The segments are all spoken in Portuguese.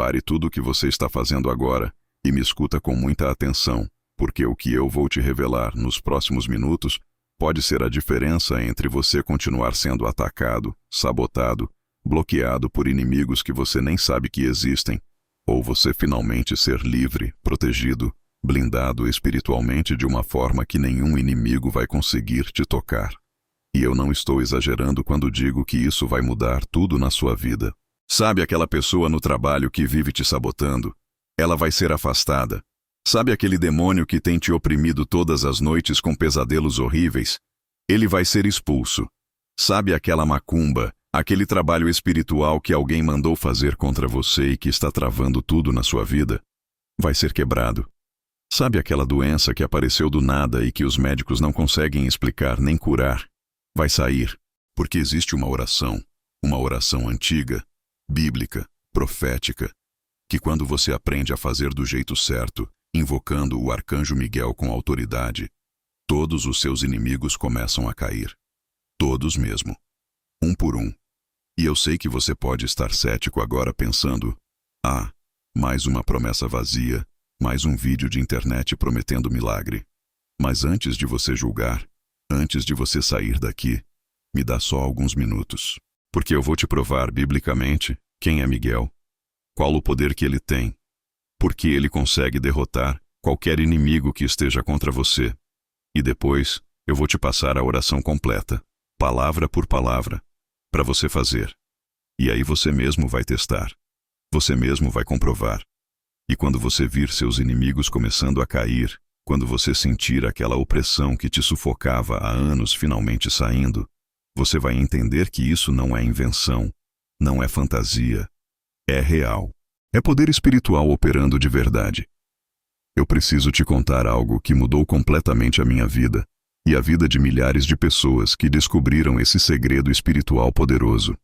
pare tudo o que você está fazendo agora e me escuta com muita atenção, porque o que eu vou te revelar nos próximos minutos pode ser a diferença entre você continuar sendo atacado, sabotado, bloqueado por inimigos que você nem sabe que existem, ou você finalmente ser livre, protegido, blindado espiritualmente de uma forma que nenhum inimigo vai conseguir te tocar. E eu não estou exagerando quando digo que isso vai mudar tudo na sua vida. Sabe aquela pessoa no trabalho que vive te sabotando? Ela vai ser afastada. Sabe aquele demônio que tem te oprimido todas as noites com pesadelos horríveis? Ele vai ser expulso. Sabe aquela macumba, aquele trabalho espiritual que alguém mandou fazer contra você e que está travando tudo na sua vida? Vai ser quebrado. Sabe aquela doença que apareceu do nada e que os médicos não conseguem explicar nem curar? Vai sair, porque existe uma oração antiga, bíblica, profética, que quando você aprende a fazer do jeito certo, invocando o arcanjo Miguel com autoridade, todos os seus inimigos começam a cair. Todos mesmo. Um por um. E eu sei que você pode estar cético agora pensando, mais uma promessa vazia, mais um vídeo de internet prometendo milagre. Mas antes de você julgar, antes de você sair daqui, me dá só alguns minutos. Porque eu vou te provar biblicamente quem é Miguel, qual o poder que ele tem, porque ele consegue derrotar qualquer inimigo que esteja contra você. E depois, eu vou te passar a oração completa, palavra por palavra, para você fazer. E aí você mesmo vai testar. Você mesmo vai comprovar. E quando você vir seus inimigos começando a cair, quando você sentir aquela opressão que te sufocava há anos finalmente saindo, você vai entender que isso não é invenção, não é fantasia, é real. É poder espiritual operando de verdade. Eu preciso te contar algo que mudou completamente a minha vida e a vida de milhares de pessoas que descobriram esse segredo espiritual poderoso.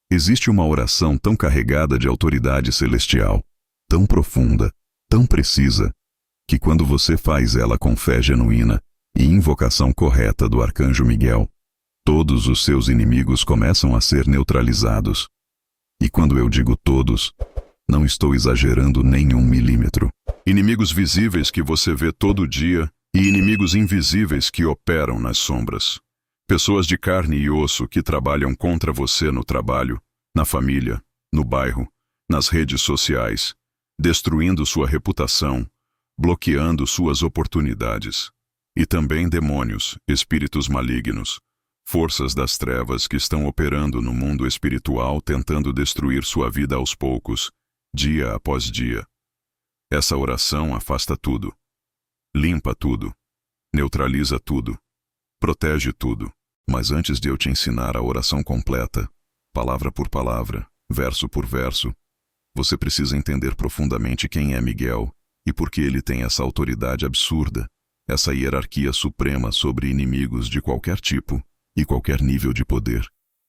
Existe uma oração tão carregada de autoridade celestial, tão profunda, tão precisa, que quando você faz ela com fé genuína e invocação correta do arcanjo Miguel, todos os seus inimigos começam a ser neutralizados. E quando eu digo todos, não estou exagerando nem 1 milímetro. Inimigos visíveis que você vê todo dia e inimigos invisíveis que operam nas sombras. Pessoas de carne e osso que trabalham contra você no trabalho, na família, no bairro, nas redes sociais, destruindo sua reputação, bloqueando suas oportunidades. E também demônios, espíritos malignos, forças das trevas que estão operando no mundo espiritual tentando destruir sua vida aos poucos, dia após dia. Essa oração afasta tudo, limpa tudo, neutraliza tudo, protege tudo. Mas antes de eu te ensinar a oração completa, palavra por palavra, verso por verso, você precisa entender profundamente quem é Miguel e por que ele tem essa autoridade absurda, essa hierarquia suprema sobre inimigos de qualquer tipo e qualquer nível de poder.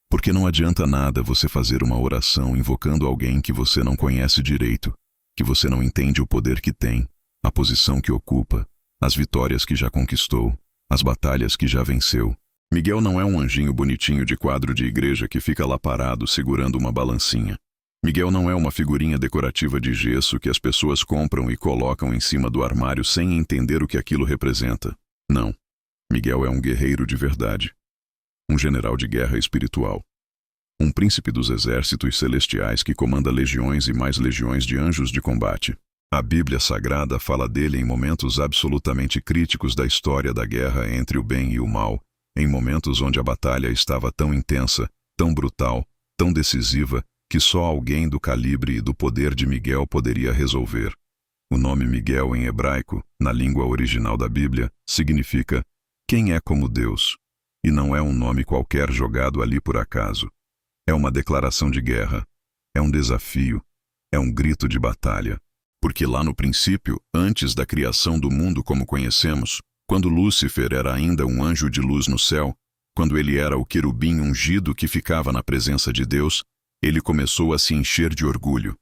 Porque não adianta nada você fazer uma oração invocando alguém que você não conhece direito, que você não entende o poder que tem, a posição que ocupa, as vitórias que já conquistou, as batalhas que já venceu. Miguel não é um anjinho bonitinho de quadro de igreja que fica lá parado segurando uma balancinha. Miguel não é uma figurinha decorativa de gesso que as pessoas compram e colocam em cima do armário sem entender o que aquilo representa. Não. Miguel é um guerreiro de verdade. Um general de guerra espiritual. Um príncipe dos exércitos celestiais que comanda legiões e mais legiões de anjos de combate. A Bíblia Sagrada fala dele em momentos absolutamente críticos da história da guerra entre o bem e o mal, em momentos onde a batalha estava tão intensa, tão brutal, tão decisiva, que só alguém do calibre e do poder de Miguel poderia resolver. O nome Miguel em hebraico, na língua original da Bíblia, significa quem é como Deus. E não é um nome qualquer jogado ali por acaso. É uma declaração de guerra, é um desafio, é um grito de batalha. Porque lá no princípio, antes da criação do mundo como conhecemos, quando Lúcifer era ainda um anjo de luz no céu, quando ele era o querubim ungido que ficava na presença de Deus, ele começou a se encher de orgulho.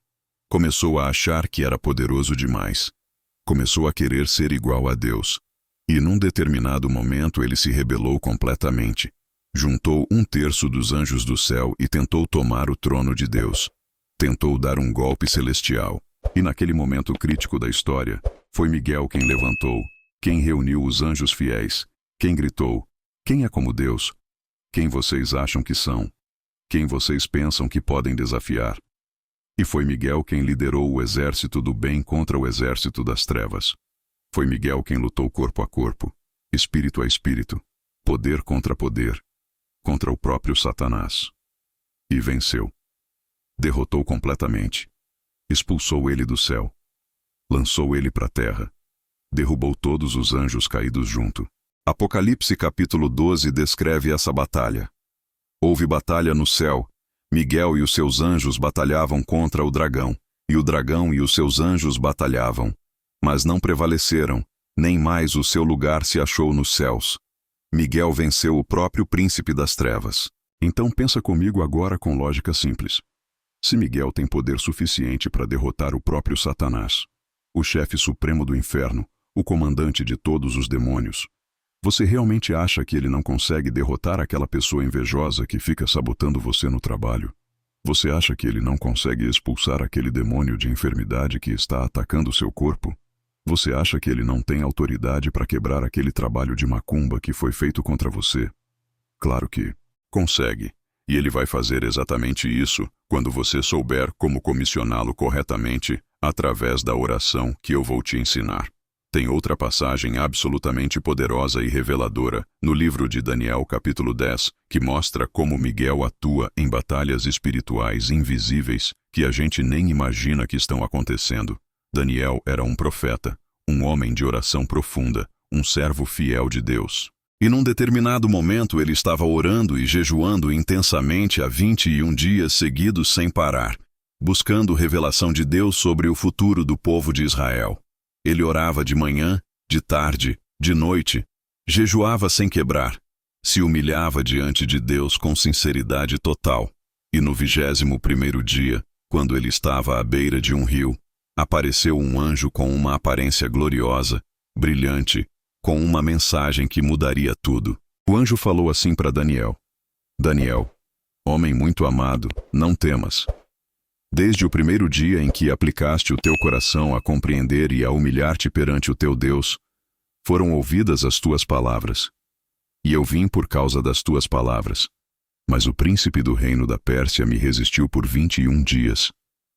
Começou a achar que era poderoso demais. Começou a querer ser igual a Deus. E num determinado momento ele se rebelou completamente. Juntou 1/3 dos anjos do céu e tentou tomar o trono de Deus. tentou dar um golpe celestial. E naquele momento crítico da história, foi Miguel quem levantou, quem reuniu os anjos fiéis, quem gritou: quem é como Deus? Quem vocês acham que são? Quem vocês pensam que podem desafiar? E foi Miguel quem liderou o exército do bem contra o exército das trevas. Foi Miguel quem lutou corpo a corpo, espírito a espírito, poder contra poder, contra o próprio Satanás. E venceu. Derrotou completamente. Expulsou ele do céu. Lançou ele para a terra. Derrubou todos os anjos caídos junto. Apocalipse capítulo 12 descreve essa batalha. Houve batalha no céu. Miguel e os seus anjos batalhavam contra o dragão, e o dragão e os seus anjos batalhavam. Mas não prevaleceram, nem mais o seu lugar se achou nos céus. Miguel venceu o próprio príncipe das trevas. Então pensa comigo agora com lógica simples. Se Miguel tem poder suficiente para derrotar o próprio Satanás, o chefe supremo do inferno, o comandante de todos os demônios, você realmente acha que ele não consegue derrotar aquela pessoa invejosa que fica sabotando você no trabalho? Você acha que ele não consegue expulsar aquele demônio de enfermidade que está atacando seu corpo? Você acha que ele não tem autoridade para quebrar aquele trabalho de macumba que foi feito contra você? Claro que consegue. E ele vai fazer exatamente isso quando você souber como comissioná-lo corretamente através da oração que eu vou te ensinar. Tem outra passagem absolutamente poderosa e reveladora no livro de Daniel capítulo 10, que mostra como Miguel atua em batalhas espirituais invisíveis que a gente nem imagina que estão acontecendo. Daniel era um profeta, um homem de oração profunda, um servo fiel de Deus. E num determinado momento ele estava orando e jejuando intensamente há 21 dias seguidos sem parar, buscando revelação de Deus sobre o futuro do povo de Israel. Ele orava de manhã, de tarde, de noite, jejuava sem quebrar, se humilhava diante de Deus com sinceridade total. E no 21º dia, quando ele estava à beira de um rio, apareceu um anjo com uma aparência gloriosa, brilhante, com uma mensagem que mudaria tudo. O anjo falou assim para Daniel: Daniel, homem muito amado, não temas. Desde o primeiro dia em que aplicaste o teu coração a compreender e a humilhar-te perante o teu Deus, foram ouvidas as tuas palavras. E eu vim por causa das tuas palavras. Mas o príncipe do reino da Pérsia me resistiu por 21 dias.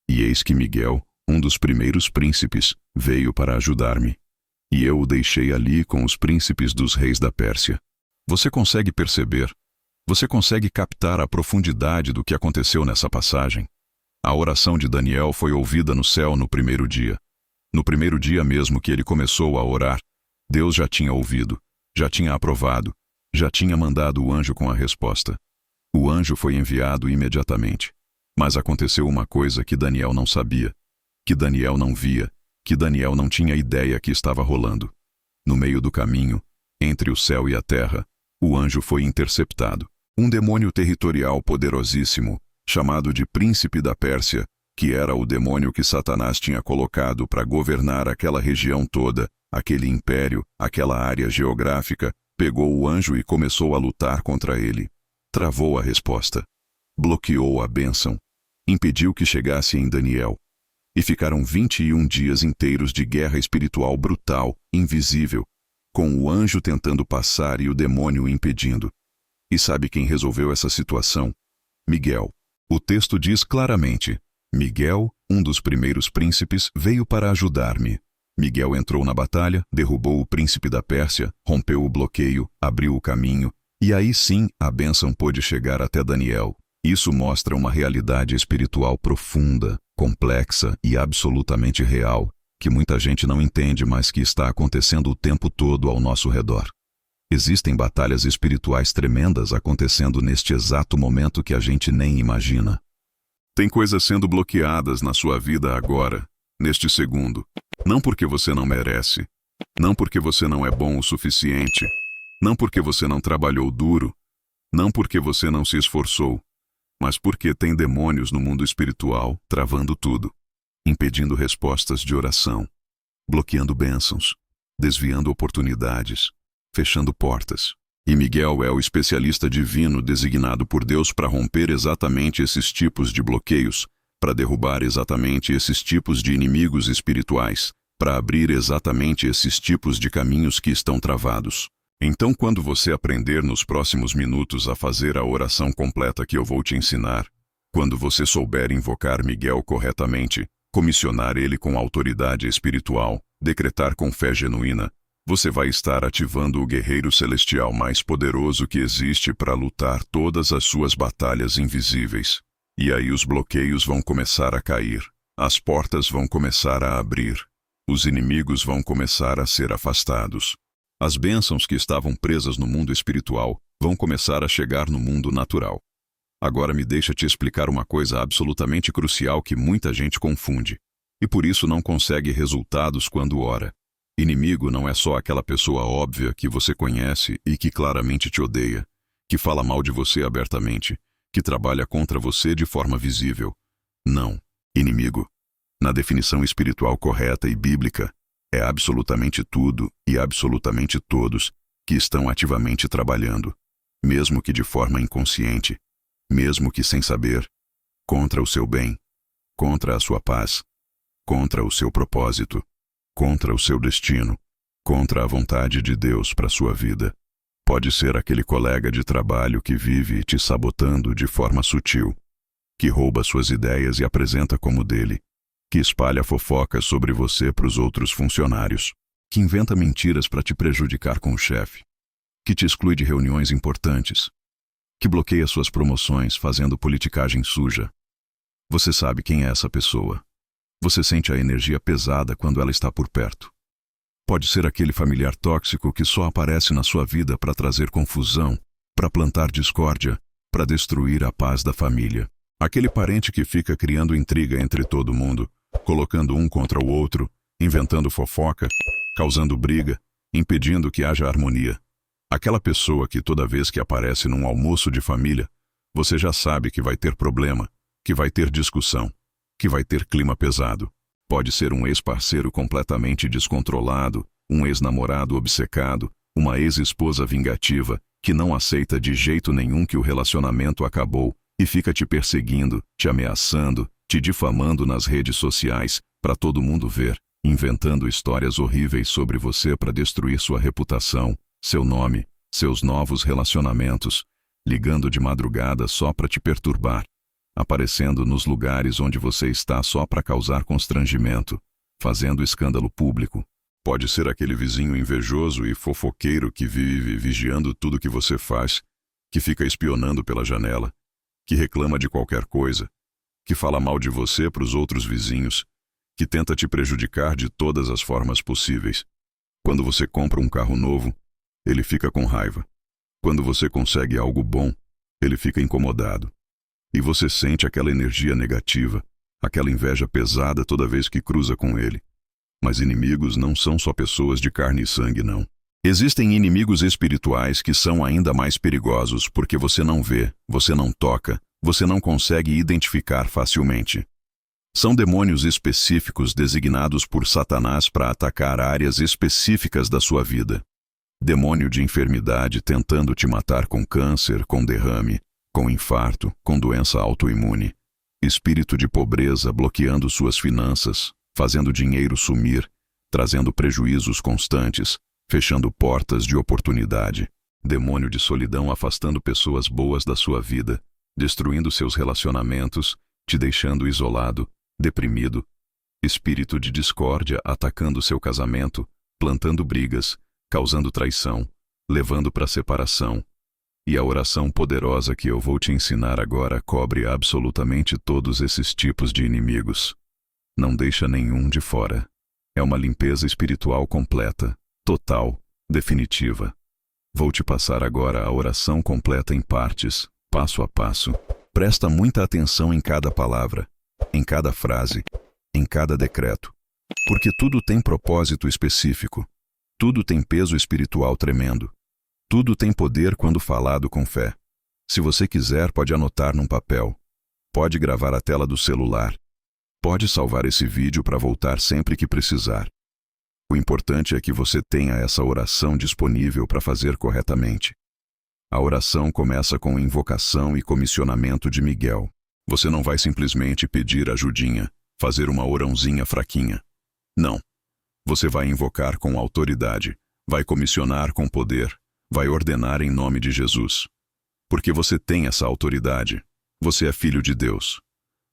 E eis que Miguel, um dos primeiros príncipes, veio para ajudar-me. E eu o deixei ali com os príncipes dos reis da Pérsia. Você consegue perceber? Você consegue captar a profundidade do que aconteceu nessa passagem? A oração de Daniel foi ouvida no céu no primeiro dia. No primeiro dia mesmo que ele começou a orar, Deus já tinha ouvido, já tinha aprovado, já tinha mandado o anjo com a resposta. O anjo foi enviado imediatamente. Mas aconteceu uma coisa que Daniel não sabia, que Daniel não via, que Daniel não tinha ideia que estava rolando. No meio do caminho, entre o céu e a terra, o anjo foi interceptado. Um demônio territorial poderosíssimo, chamado de Príncipe da Pérsia, que era o demônio que Satanás tinha colocado para governar aquela região toda, aquele império, aquela área geográfica, pegou o anjo e começou a lutar contra ele. Travou a resposta. Bloqueou a bênção. Impediu que chegasse em Daniel. E ficaram 21 dias inteiros de guerra espiritual brutal, invisível, com o anjo tentando passar e o demônio impedindo. E sabe quem resolveu essa situação? Miguel. O texto diz claramente: Miguel, um dos primeiros príncipes, veio para ajudar-me. Miguel entrou na batalha, derrubou o príncipe da Pérsia, rompeu o bloqueio, abriu o caminho, e aí sim a bênção pôde chegar até Daniel. Isso mostra uma realidade espiritual profunda, complexa e absolutamente real, que muita gente não entende, mas que está acontecendo o tempo todo ao nosso redor. Existem batalhas espirituais tremendas acontecendo neste exato momento que a gente nem imagina. Tem coisas sendo bloqueadas na sua vida agora, neste segundo. Não porque você não merece, não porque você não é bom o suficiente, não porque você não trabalhou duro, não porque você não se esforçou, mas porque tem demônios no mundo espiritual travando tudo, impedindo respostas de oração, bloqueando bênçãos, desviando oportunidades, fechando portas. E Miguel é o especialista divino designado por Deus para romper exatamente esses tipos de bloqueios, para derrubar exatamente esses tipos de inimigos espirituais, para abrir exatamente esses tipos de caminhos que estão travados. Então, quando você aprender nos próximos minutos a fazer a oração completa que eu vou te ensinar, quando você souber invocar Miguel corretamente, comissionar ele com autoridade espiritual, decretar com fé genuína, você vai estar ativando o guerreiro celestial mais poderoso que existe para lutar todas as suas batalhas invisíveis. E aí os bloqueios vão começar a cair, as portas vão começar a abrir, os inimigos vão começar a ser afastados. As bênçãos que estavam presas no mundo espiritual vão começar a chegar no mundo natural. Agora me deixa te explicar uma coisa absolutamente crucial que muita gente confunde, e por isso não consegue resultados quando ora. Inimigo não é só aquela pessoa óbvia que você conhece e que claramente te odeia, que fala mal de você abertamente, que trabalha contra você de forma visível. Não. Inimigo, na definição espiritual correta e bíblica, é absolutamente tudo e absolutamente todos que estão ativamente trabalhando, mesmo que de forma inconsciente, mesmo que sem saber, contra o seu bem, contra a sua paz, contra o seu propósito, contra o seu destino, contra a vontade de Deus para sua vida. Pode ser aquele colega de trabalho que vive te sabotando de forma sutil, que rouba suas ideias e apresenta como dele, que espalha fofocas sobre você para os outros funcionários, que inventa mentiras para te prejudicar com o chefe, que te exclui de reuniões importantes, que bloqueia suas promoções fazendo politicagem suja. Você sabe quem é essa pessoa. Você sente a energia pesada quando ela está por perto. Pode ser aquele familiar tóxico que só aparece na sua vida para trazer confusão, para plantar discórdia, para destruir a paz da família. Aquele parente que fica criando intriga entre todo mundo, colocando um contra o outro, inventando fofoca, causando briga, impedindo que haja harmonia. Aquela pessoa que toda vez que aparece num almoço de família, você já sabe que vai ter problema, que vai ter discussão, que vai ter clima pesado. Pode ser um ex-parceiro completamente descontrolado, um ex-namorado obcecado, uma ex-esposa vingativa que não aceita de jeito nenhum que o relacionamento acabou e fica te perseguindo, te ameaçando, te difamando nas redes sociais para todo mundo ver, inventando histórias horríveis sobre você para destruir sua reputação, seu nome, seus novos relacionamentos, ligando de madrugada só para te perturbar, aparecendo nos lugares onde você está só para causar constrangimento, fazendo escândalo público. Pode ser aquele vizinho invejoso e fofoqueiro que vive vigiando tudo que você faz, que fica espionando pela janela, que reclama de qualquer coisa, que fala mal de você para os outros vizinhos, que tenta te prejudicar de todas as formas possíveis. Quando você compra um carro novo, ele fica com raiva. Quando você consegue algo bom, ele fica incomodado. E você sente aquela energia negativa, aquela inveja pesada toda vez que cruza com ele. Mas inimigos não são só pessoas de carne e sangue, não. Existem inimigos espirituais que são ainda mais perigosos porque você não vê, você não toca, você não consegue identificar facilmente. São demônios específicos designados por Satanás para atacar áreas específicas da sua vida. Demônio de enfermidade tentando te matar com câncer, com derrame, com infarto, com doença autoimune. Espírito de pobreza bloqueando suas finanças, fazendo dinheiro sumir, trazendo prejuízos constantes, fechando portas de oportunidade. Demônio de solidão afastando pessoas boas da sua vida, destruindo seus relacionamentos, te deixando isolado, deprimido. Espírito de discórdia atacando seu casamento, plantando brigas, causando traição, levando para separação. E a oração poderosa que eu vou te ensinar agora cobre absolutamente todos esses tipos de inimigos. Não deixa nenhum de fora. É uma limpeza espiritual completa, total, definitiva. Vou te passar agora a oração completa em partes, passo a passo. Presta muita atenção em cada palavra, em cada frase, em cada decreto. Porque tudo tem propósito específico. Tudo tem peso espiritual tremendo. Tudo tem poder quando falado com fé. Se você quiser, pode anotar num papel. Pode gravar a tela do celular. Pode salvar esse vídeo para voltar sempre que precisar. O importante é que você tenha essa oração disponível para fazer corretamente. A oração começa com invocação e comissionamento de Miguel. Você não vai simplesmente pedir ajudinha, fazer uma orãozinha fraquinha. Não. Você vai invocar com autoridade, vai comissionar com poder, vai ordenar em nome de Jesus. Porque você tem essa autoridade. Você é filho de Deus.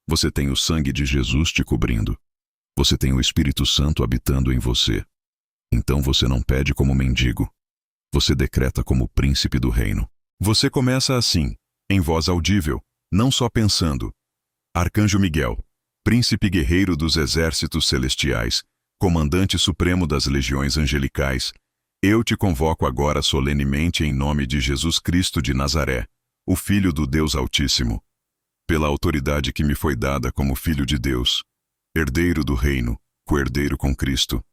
Você tem o sangue de Jesus te cobrindo. Você tem o Espírito Santo habitando em você. Então você não pede como mendigo. Você decreta como príncipe do reino. Você começa assim, em voz audível, não só pensando. Arcanjo Miguel, príncipe guerreiro dos exércitos celestiais, comandante supremo das legiões angelicais, eu te convoco agora solenemente em nome de Jesus Cristo de Nazaré, o Filho do Deus Altíssimo, pela autoridade que me foi dada como Filho de Deus, herdeiro do reino, co-herdeiro com Cristo,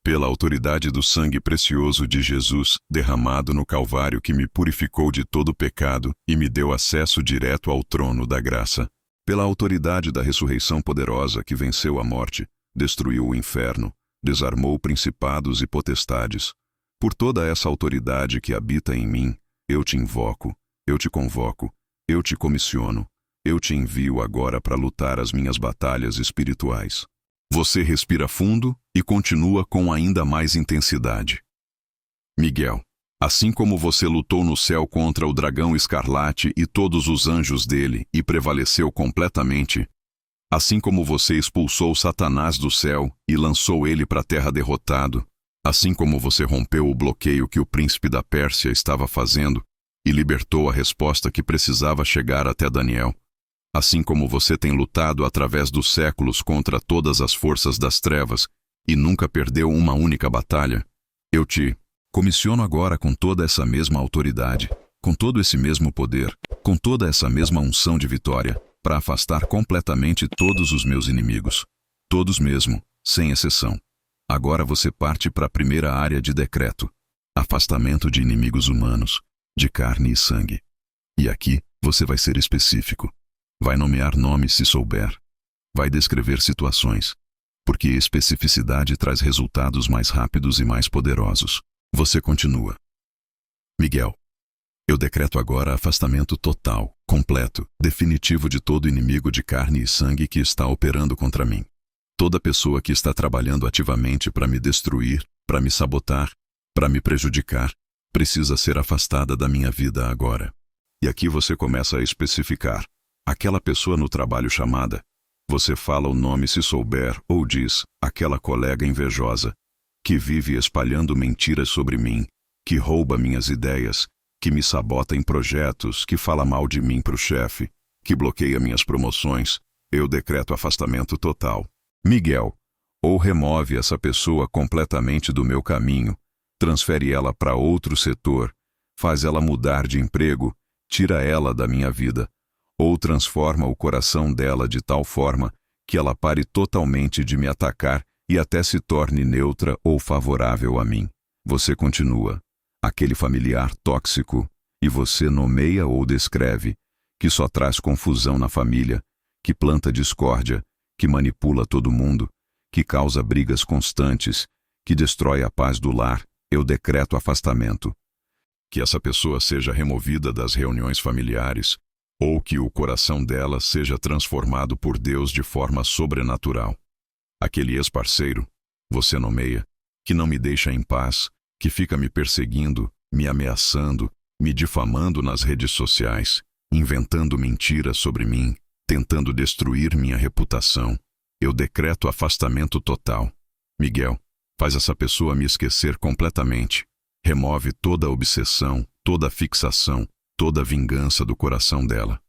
pela autoridade do sangue precioso de Jesus derramado no Calvário que me purificou de todo pecado e me deu acesso direto ao trono da graça, pela autoridade da ressurreição poderosa que venceu a morte, destruiu o inferno, desarmou principados e potestades. Por toda essa autoridade que habita em mim, eu te invoco, eu te convoco, eu te comissiono, eu te envio agora para lutar as minhas batalhas espirituais. Você respira fundo e continua com ainda mais intensidade. Miguel, assim como você lutou no céu contra o dragão escarlate e todos os anjos dele e prevaleceu completamente, assim como você expulsou Satanás do céu e lançou ele para a terra derrotado, assim como você rompeu o bloqueio que o príncipe da Pérsia estava fazendo e libertou a resposta que precisava chegar até Daniel, assim como você tem lutado através dos séculos contra todas as forças das trevas e nunca perdeu uma única batalha, eu te comissiono agora com toda essa mesma autoridade, com todo esse mesmo poder, com toda essa mesma unção de vitória, para afastar completamente todos os meus inimigos. Todos mesmo, sem exceção. Agora você parte para a primeira área de decreto. Afastamento de inimigos humanos, de carne e sangue. E aqui, você vai ser específico. Vai nomear nomes se souber. Vai descrever situações. Porque especificidade traz resultados mais rápidos e mais poderosos. Você continua. Miguel, eu decreto agora afastamento total, completo, definitivo de todo inimigo de carne e sangue que está operando contra mim. Toda pessoa que está trabalhando ativamente para me destruir, para me sabotar, para me prejudicar, precisa ser afastada da minha vida agora. E aqui você começa a especificar. Aquela pessoa no trabalho chamada. Você fala o nome se souber ou diz, aquela colega invejosa, que vive espalhando mentiras sobre mim, que rouba minhas ideias, que me sabota em projetos, que fala mal de mim para o chefe, que bloqueia minhas promoções, eu decreto afastamento total. Miguel, ou remove essa pessoa completamente do meu caminho, transfere ela para outro setor, faz ela mudar de emprego, tira ela da minha vida, ou transforma o coração dela de tal forma que ela pare totalmente de me atacar e até se torne neutra ou favorável a mim. Você continua. Aquele familiar tóxico, e você nomeia ou descreve, que só traz confusão na família, que planta discórdia, que manipula todo mundo, que causa brigas constantes, que destrói a paz do lar, eu decreto afastamento. Que essa pessoa seja removida das reuniões familiares, ou que o coração dela seja transformado por Deus de forma sobrenatural. Aquele ex-parceiro, você nomeia, que não me deixa em paz, que fica me perseguindo, me ameaçando, me difamando nas redes sociais, inventando mentiras sobre mim, tentando destruir minha reputação. Eu decreto afastamento total. Miguel, faz essa pessoa me esquecer completamente. Remove toda a obsessão, toda a fixação, toda a vingança do coração dela.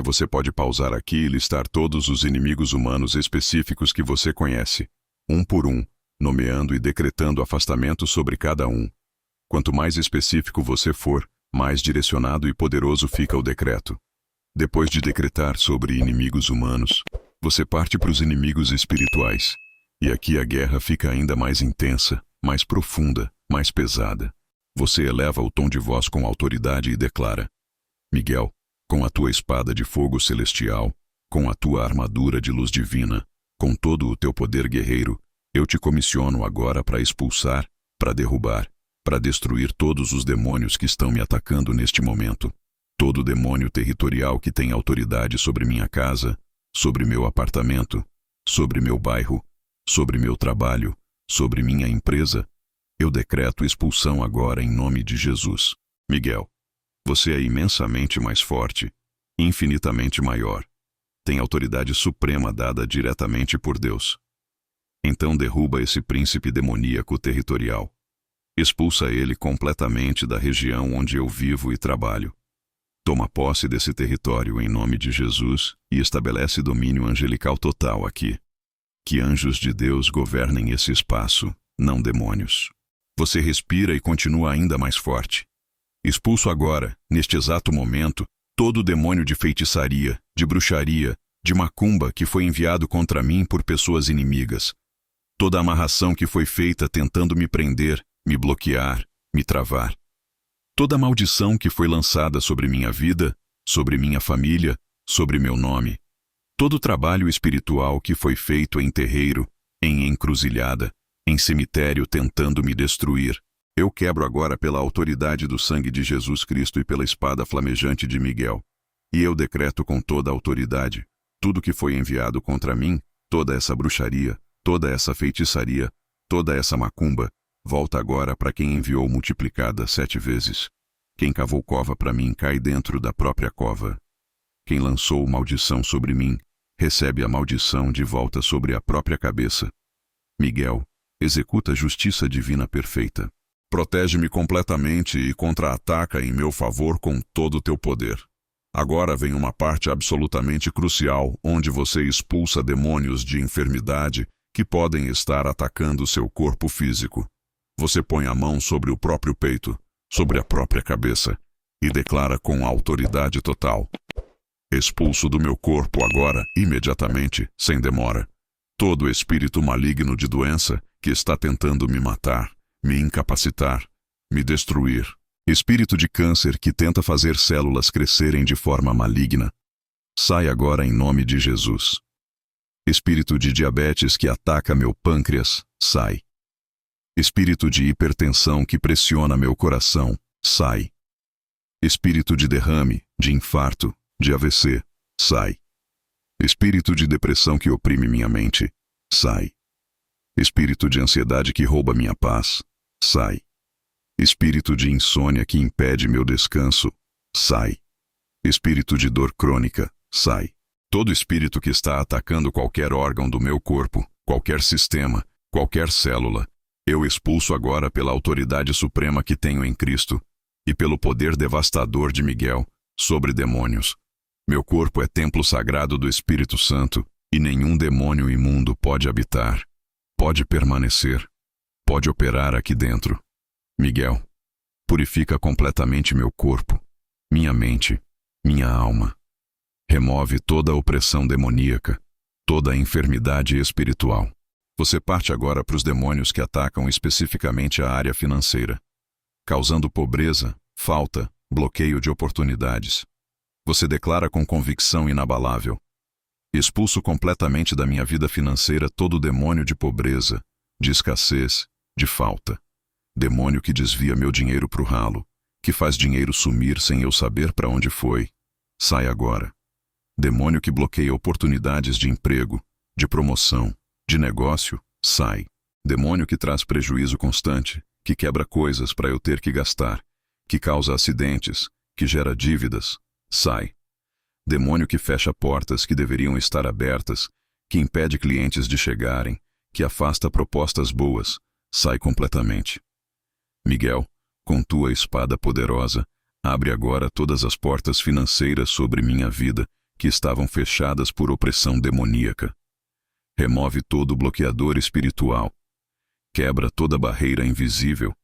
Você pode pausar aqui e listar todos os inimigos humanos específicos que você conhece, um por um, nomeando e decretando afastamento sobre cada um. Quanto mais específico você for, mais direcionado e poderoso fica o decreto. Depois de decretar sobre inimigos humanos, você parte para os inimigos espirituais. E aqui a guerra fica ainda mais intensa, mais profunda, mais pesada. Você eleva o tom de voz com autoridade e declara: Miguel, com a tua espada de fogo celestial, com a tua armadura de luz divina, com todo o teu poder guerreiro, eu te comissiono agora para expulsar, para derrubar, para destruir todos os demônios que estão me atacando neste momento. Todo demônio territorial que tem autoridade sobre minha casa, sobre meu apartamento, sobre meu bairro, sobre meu trabalho, sobre minha empresa, eu decreto expulsão agora em nome de Jesus. Miguel, você é imensamente mais forte, infinitamente maior. Tem autoridade suprema dada diretamente por Deus. Então derruba esse príncipe demoníaco territorial. Expulsa ele completamente da região onde eu vivo e trabalho. Toma posse desse território em nome de Jesus e estabelece domínio angelical total aqui. Que anjos de Deus governem esse espaço, não demônios. Você respira e continua ainda mais forte. Expulso agora, neste exato momento, todo demônio de feitiçaria, de bruxaria, de macumba que foi enviado contra mim por pessoas inimigas. Toda amarração que foi feita tentando me prender, me bloquear, me travar. Toda maldição que foi lançada sobre minha vida, sobre minha família, sobre meu nome. Todo trabalho espiritual que foi feito em terreiro, em encruzilhada, em cemitério tentando me destruir. Eu quebro agora pela autoridade do sangue de Jesus Cristo e pela espada flamejante de Miguel. E eu decreto com toda a autoridade, tudo que foi enviado contra mim, toda essa bruxaria, toda essa feitiçaria, toda essa macumba, volta agora para quem enviou multiplicada 7 vezes. Quem cavou cova para mim cai dentro da própria cova. Quem lançou maldição sobre mim, recebe a maldição de volta sobre a própria cabeça. Miguel, executa a justiça divina perfeita. Protege-me completamente e contra-ataca em meu favor com todo o teu poder. Agora vem uma parte absolutamente crucial, onde você expulsa demônios de enfermidade que podem estar atacando seu corpo físico. Você põe a mão sobre o próprio peito, sobre a própria cabeça, e declara com autoridade total: expulso do meu corpo agora, imediatamente, sem demora, todo espírito maligno de doença que está tentando me matar, me incapacitar, me destruir. Espírito de câncer que tenta fazer células crescerem de forma maligna, sai agora em nome de Jesus. Espírito de diabetes que ataca meu pâncreas, sai. Espírito de hipertensão que pressiona meu coração, sai. Espírito de derrame, de infarto, de AVC, sai. Espírito de depressão que oprime minha mente, sai. Espírito de ansiedade que rouba minha paz, sai. Espírito de insônia que impede meu descanso, sai. Espírito de dor crônica, sai. Todo espírito que está atacando qualquer órgão do meu corpo, qualquer sistema, qualquer célula, eu expulso agora pela autoridade suprema que tenho em Cristo e pelo poder devastador de Miguel sobre demônios. Meu corpo é templo sagrado do Espírito Santo e nenhum demônio imundo pode habitar, pode permanecer, pode operar aqui dentro. Miguel, purifica completamente meu corpo, minha mente, minha alma. Remove toda a opressão demoníaca, toda a enfermidade espiritual. Você parte agora para os demônios que atacam especificamente a área financeira, causando pobreza, falta, bloqueio de oportunidades. Você declara com convicção inabalável: expulso completamente da minha vida financeira todo demônio de pobreza, de escassez, de falta. Demônio que desvia meu dinheiro para o ralo, que faz dinheiro sumir sem eu saber para onde foi. Sai agora. Demônio que bloqueia oportunidades de emprego, de promoção, de negócio, sai. Demônio que traz prejuízo constante, que quebra coisas para eu ter que gastar, que causa acidentes, que gera dívidas, sai. Demônio que fecha portas que deveriam estar abertas, que impede clientes de chegarem, que afasta propostas boas, sai completamente. Miguel, com tua espada poderosa, abre agora todas as portas financeiras sobre minha vida que estavam fechadas por opressão demoníaca. Remove todo bloqueador espiritual. Quebra toda barreira invisível.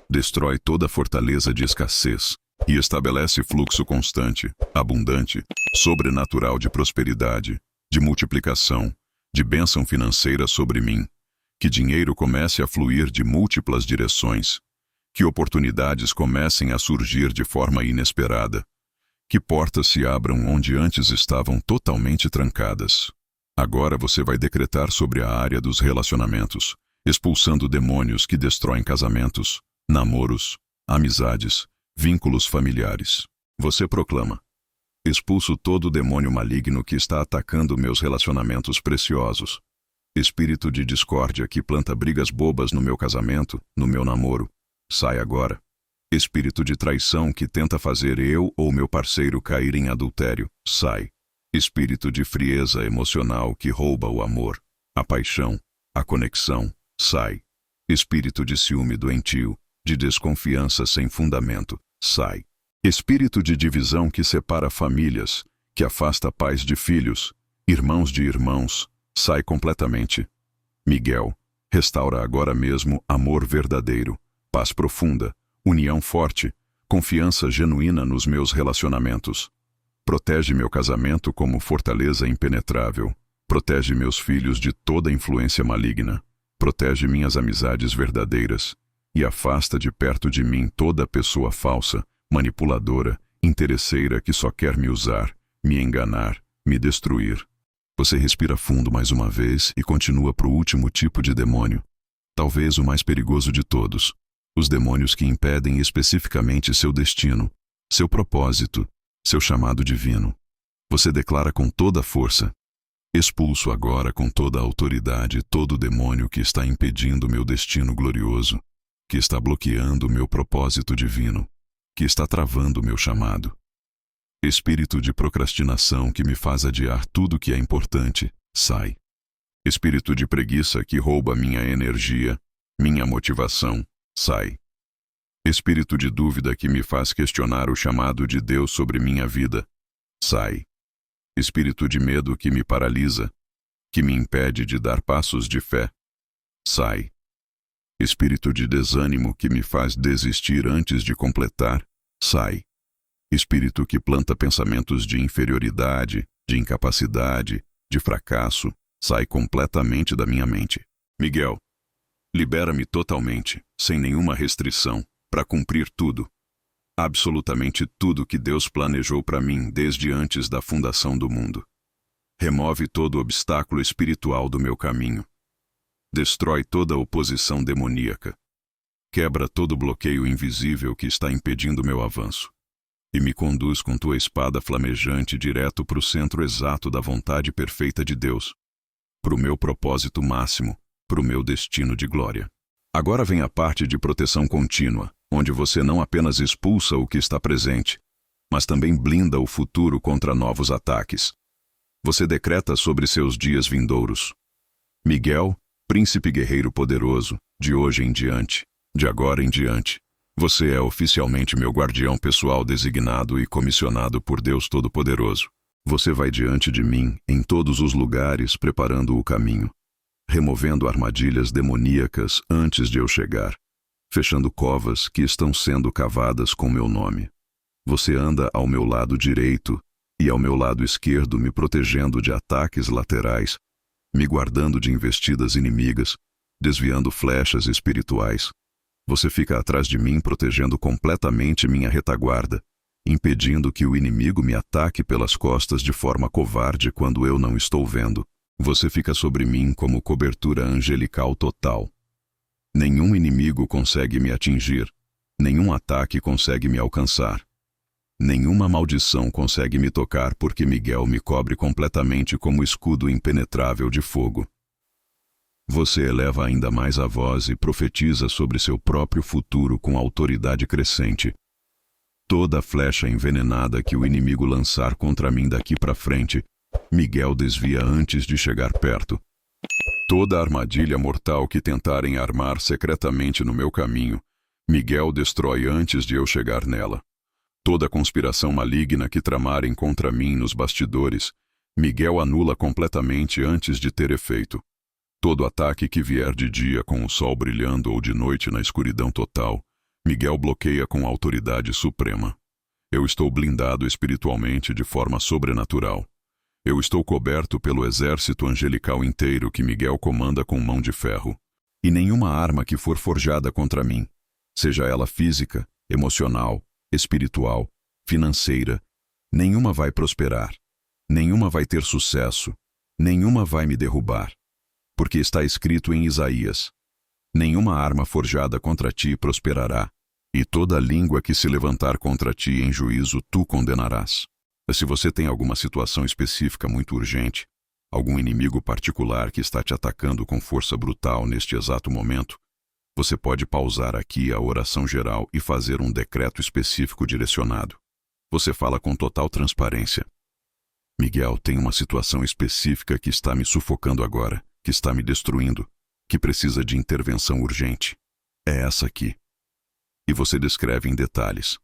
Destrói toda fortaleza de escassez e estabelece fluxo constante, abundante, sobrenatural de prosperidade, de multiplicação, de bênção financeira sobre mim. Que dinheiro comece a fluir de múltiplas direções. Que oportunidades comecem a surgir de forma inesperada. Que portas se abram onde antes estavam totalmente trancadas. Agora você vai decretar sobre a área dos relacionamentos, expulsando demônios que destroem casamentos, namoros, amizades, vínculos familiares. Você proclama: expulso todo demônio maligno que está atacando meus relacionamentos preciosos. Espírito de discórdia que planta brigas bobas no meu casamento, no meu namoro, sai agora. Espírito de traição que tenta fazer eu ou meu parceiro cair em adultério, sai. Espírito de frieza emocional que rouba o amor, a paixão, a conexão, sai. Espírito de ciúme doentio, de desconfiança sem fundamento, sai. Espírito de divisão que separa famílias, que afasta pais de filhos, irmãos de irmãos, sai completamente. Miguel, restaura agora mesmo amor verdadeiro, paz profunda, união forte, confiança genuína nos meus relacionamentos. Protege meu casamento como fortaleza impenetrável. Protege meus filhos de toda influência maligna. Protege minhas amizades verdadeiras. E afasta de perto de mim toda pessoa falsa, manipuladora, interesseira que só quer me usar, me enganar, me destruir. Você respira fundo mais uma vez e continua para o último tipo de demônio. Talvez o mais perigoso de todos. Os demônios que impedem especificamente seu destino, seu propósito, seu chamado divino. Você declara com toda a força: expulso agora com toda a autoridade todo demônio que está impedindo meu destino glorioso, que está bloqueando meu propósito divino, que está travando meu chamado. Espírito de procrastinação que me faz adiar tudo que é importante, sai. Espírito de preguiça que rouba minha energia, minha motivação, sai. Espírito de dúvida que me faz questionar o chamado de Deus sobre minha vida, sai. Espírito de medo que me paralisa, que me impede de dar passos de fé, sai. Espírito de desânimo que me faz desistir antes de completar, sai. Espírito que planta pensamentos de inferioridade, de incapacidade, de fracasso, sai completamente da minha mente. Miguel, libera-me totalmente, sem nenhuma restrição, para cumprir tudo, absolutamente tudo que Deus planejou para mim desde antes da fundação do mundo. Remove todo obstáculo espiritual do meu caminho. Destrói toda oposição demoníaca. Quebra todo bloqueio invisível que está impedindo meu avanço. E me conduz com tua espada flamejante direto para o centro exato da vontade perfeita de Deus, para o meu propósito máximo, para o meu destino de glória. Agora vem a parte de proteção contínua, onde você não apenas expulsa o que está presente, mas também blinda o futuro contra novos ataques. Você decreta sobre seus dias vindouros: Miguel, príncipe guerreiro poderoso, de hoje em diante, de agora em diante, você é oficialmente meu guardião pessoal designado e comissionado por Deus Todo-Poderoso. Você vai diante de mim em todos os lugares preparando o caminho, removendo armadilhas demoníacas antes de eu chegar, fechando covas que estão sendo cavadas com meu nome. Você anda ao meu lado direito e ao meu lado esquerdo, me protegendo de ataques laterais, me guardando de investidas inimigas, desviando flechas espirituais. Você fica atrás de mim protegendo completamente minha retaguarda, impedindo que o inimigo me ataque pelas costas de forma covarde quando eu não estou vendo. Você fica sobre mim como cobertura angelical total. Nenhum inimigo consegue me atingir, nenhum ataque consegue me alcançar. Nenhuma maldição consegue me tocar porque Miguel me cobre completamente como escudo impenetrável de fogo. Você eleva ainda mais a voz e profetiza sobre seu próprio futuro com autoridade crescente. Toda flecha envenenada que o inimigo lançar contra mim daqui para frente, Miguel desvia antes de chegar perto. Toda armadilha mortal que tentarem armar secretamente no meu caminho, Miguel destrói antes de eu chegar nela. Toda conspiração maligna que tramarem contra mim nos bastidores, Miguel anula completamente antes de ter efeito. Todo ataque que vier de dia com o sol brilhando ou de noite na escuridão total, Miguel bloqueia com autoridade suprema. Eu estou blindado espiritualmente de forma sobrenatural. Eu estou coberto pelo exército angelical inteiro que Miguel comanda com mão de ferro. E nenhuma arma que for forjada contra mim, seja ela física, emocional, espiritual, financeira, nenhuma vai prosperar, nenhuma vai ter sucesso, nenhuma vai me derrubar. Porque está escrito em Isaías: nenhuma arma forjada contra ti prosperará, E toda língua que se levantar contra ti em juízo tu condenarás. Mas se você tem alguma situação específica muito urgente, algum inimigo particular que está te atacando com força brutal neste exato momento, você pode pausar aqui a oração geral e fazer um decreto específico direcionado. Você fala com total transparência. Miguel, tem uma situação específica que está me sufocando agora, que está me destruindo, que precisa de intervenção urgente. É essa aqui. E você descreve em detalhes.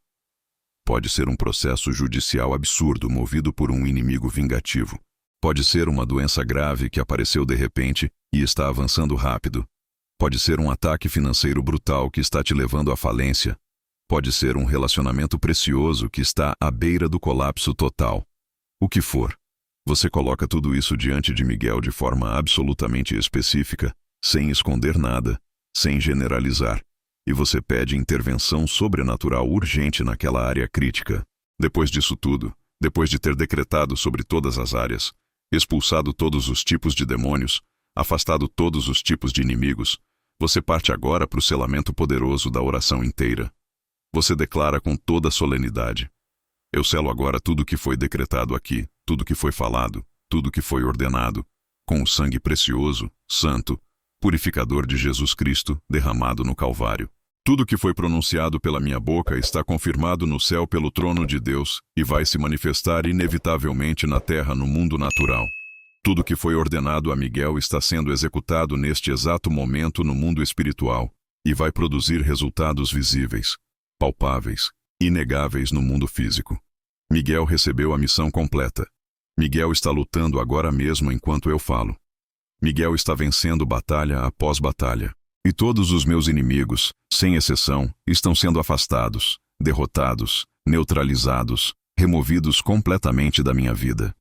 Pode ser um processo judicial absurdo movido por um inimigo vingativo. Pode ser uma doença grave que apareceu de repente e está avançando rápido. Pode ser um ataque financeiro brutal que está te levando à falência. Pode ser um relacionamento precioso que está à beira do colapso total. O que for. Você coloca tudo isso diante de Miguel de forma absolutamente específica, sem esconder nada, sem generalizar. E você pede intervenção sobrenatural urgente naquela área crítica. Depois disso tudo, depois de ter decretado sobre todas as áreas, expulsado todos os tipos de demônios, afastado todos os tipos de inimigos, você parte agora para o selamento poderoso da oração inteira. Você declara com toda a solenidade: eu selo agora tudo que foi decretado aqui, tudo que foi falado, tudo que foi ordenado, com o sangue precioso, santo, purificador de Jesus Cristo, derramado no Calvário. Tudo que foi pronunciado pela minha boca está confirmado no céu pelo trono de Deus e vai se manifestar inevitavelmente na terra no mundo natural. Tudo que foi ordenado a Miguel está sendo executado neste exato momento no mundo espiritual e vai produzir resultados visíveis, palpáveis, inegáveis no mundo físico. Miguel recebeu a missão completa. Miguel está lutando agora mesmo enquanto eu falo. Miguel está vencendo batalha após batalha. E todos os meus inimigos, sem exceção, estão sendo afastados, derrotados, neutralizados, removidos completamente da minha vida.